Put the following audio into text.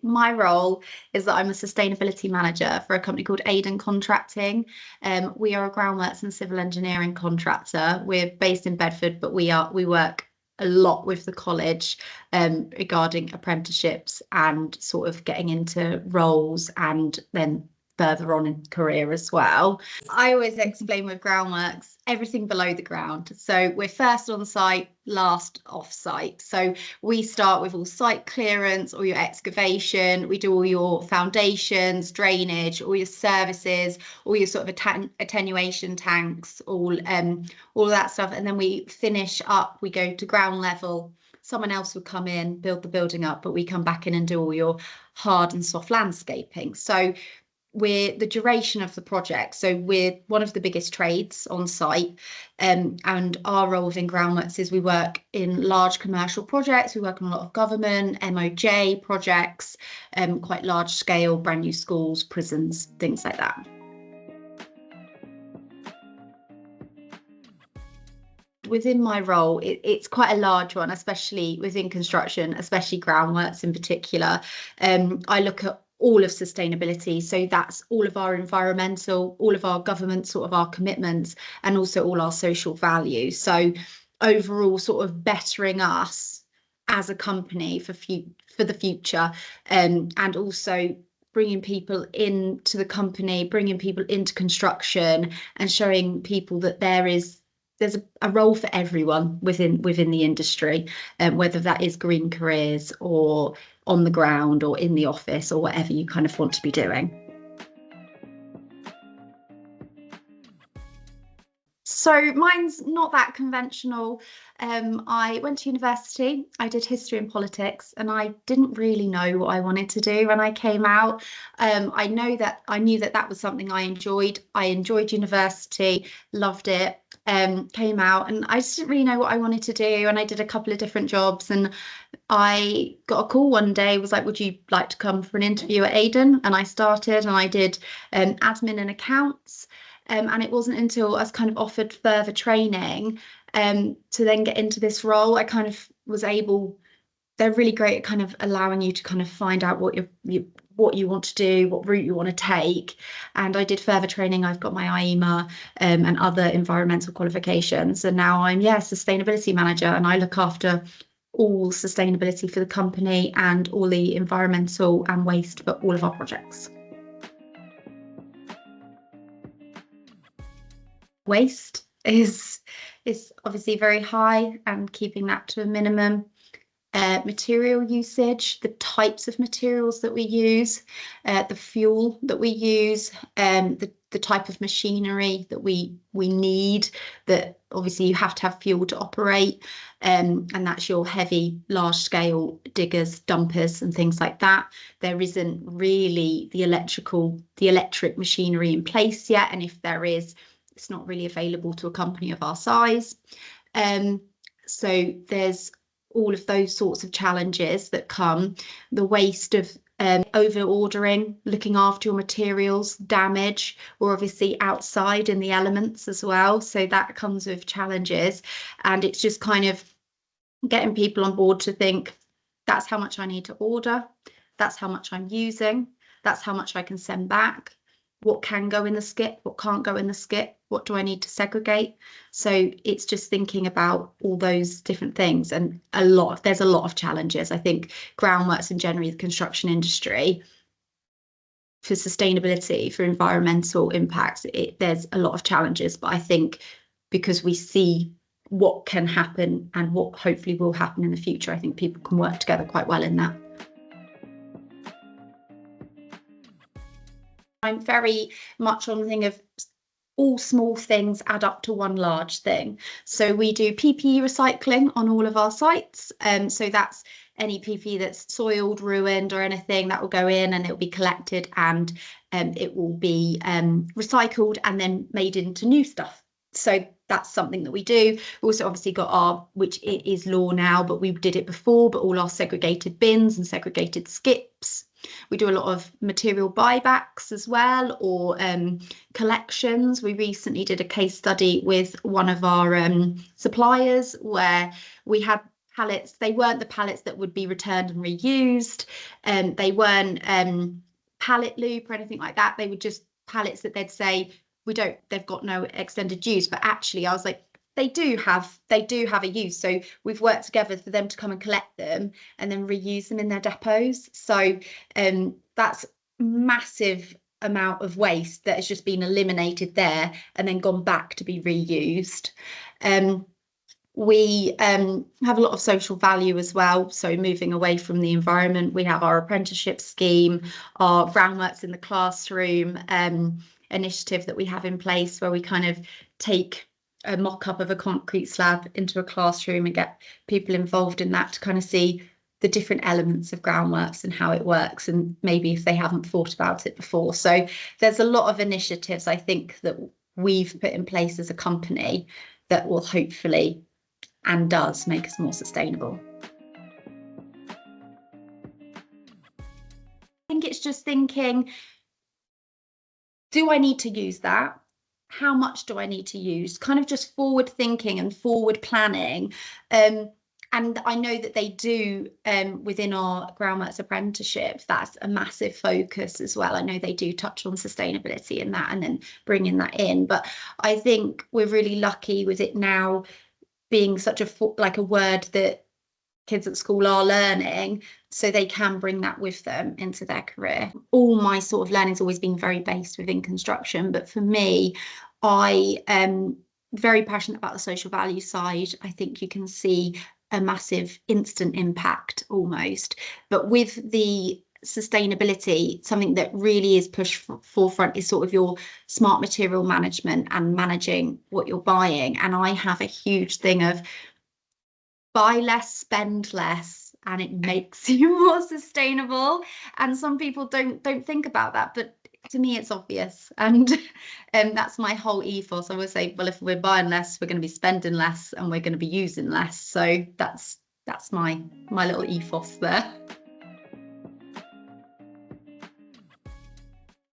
My role is that I'm a sustainability manager for a company called Aden Contracting. We are a groundworks and civil engineering contractor. We're based in Bedford, but we work a lot with the college regarding apprenticeships and sort of getting into roles and then further on in career as well. I always explain with groundworks, everything below the ground. So we're first on site, last off site. So we start with all site clearance, all your excavation, we do all your foundations, drainage, all your services, all your sort of attenuation tanks, all that stuff. And then we finish up, we go to ground level. Someone else would come in, build the building up, but we come back in and do all your hard and soft landscaping. So we're the duration of the project. So we're one of the biggest trades on site. And our role within groundworks is we work in large commercial projects. We work on a lot of government, MOJ projects, quite large scale, brand new schools, prisons, things like that. Within my role, it's quite a large one, especially within construction, especially groundworks in particular. I look at all of sustainability. So that's all of our environmental, all of our government, sort of our commitments, and also all our social values. So overall, sort of bettering us as a company for the future, and also bringing people into the company, bringing people into construction, and showing people that there's a role for everyone within the industry, whether that is green careers or on the ground or in the office or whatever you kind of want to be doing. So mine's not that conventional. I went to university, I did history and politics, and I didn't really know what I wanted to do when I came out. I knew that was something I enjoyed. I enjoyed university, loved it. Came out and I just didn't really know what I wanted to do, and I did a couple of different jobs, and I got a call one day, was like, would you like to come for an interview at Aden? And I started and I did admin and accounts. And it wasn't until I was kind of offered further training to then get into this role, I kind of was able. They're really great at kind of allowing you to kind of find out what you want to do, what route you want to take. And I did further training. I've got my IEMA and other environmental qualifications. And now I'm, sustainability manager, and I look after all sustainability for the company and all the environmental and waste for all of our projects. Waste is obviously very high, and keeping that to a minimum. Material usage, the types of materials that we use, the fuel that we use, the type of machinery that we need, that obviously you have to have fuel to operate, and that's your heavy, large scale diggers, dumpers and things like that. There isn't really the electric machinery in place yet, and if there is, it's not really available to a company of our size. So there's all of those sorts of challenges that come. The waste of over ordering, looking after your materials, damage. We're obviously outside in the elements as well, so that comes with challenges. And it's just kind of getting people on board to think, that's how much I need to order, that's how much I'm using, that's how much I can send back. What can go in the skip, what can't go in the skip, what do I need to segregate? So it's just thinking about all those different things, and there's a lot of challenges. I think groundworks and generally the construction industry, for sustainability, for environmental impacts, there's a lot of challenges, but I think because we see what can happen and what hopefully will happen in the future, I think people can work together quite well in that. I'm very much on the thing of all small things add up to one large thing. So we do PPE recycling on all of our sites. So that's any PPE that's soiled, ruined or anything that will go in, and it will be collected, and it will be recycled and then made into new stuff. So that's something that we do. We also obviously got which it is law now, but we did it before, but all our segregated bins and segregated skips. We do a lot of material buybacks as well, or collections. We recently did a case study with one of our suppliers where we had pallets. They weren't the pallets that would be returned and reused. They weren't pallet loop or anything like that. They were just pallets that they'd say, they've got no extended use. But actually I was like, they do have a use. So we've worked together for them to come and collect them and then reuse them in their depots. So that's massive amount of waste that has just been eliminated there and then gone back to be reused. We have a lot of social value as well. So moving away from the environment, we have our apprenticeship scheme, our groundworks in the classroom initiative that we have in place, where we kind of take a mock-up of a concrete slab into a classroom and get people involved in that to kind of see the different elements of groundworks and how it works, and maybe if they haven't thought about it before. So there's a lot of initiatives, I think, that we've put in place as a company that will hopefully and does make us more sustainable. I think it's just thinking, do I need to use that? How much do I need to use? Kind of just forward thinking and forward planning. And I know that they do within our groundworks apprenticeship, that's a massive focus as well. I know they do touch on sustainability in that and then bringing that in. But I think we're really lucky with it now being such a word that kids at school are learning, so they can bring that with them into their career. All my sort of learning's always been very based within construction, but for me, I am very passionate about the social value side. I think you can see a massive instant impact almost, but with the sustainability, something that really is pushed forefront is sort of your smart material management and managing what you're buying. And I have a huge thing of buy less, spend less, and it makes you more sustainable. And some people don't think about that, but to me it's obvious. And that's my whole ethos. I would say, well, if we're buying less, we're going to be spending less and we're going to be using less. So that's my little ethos there.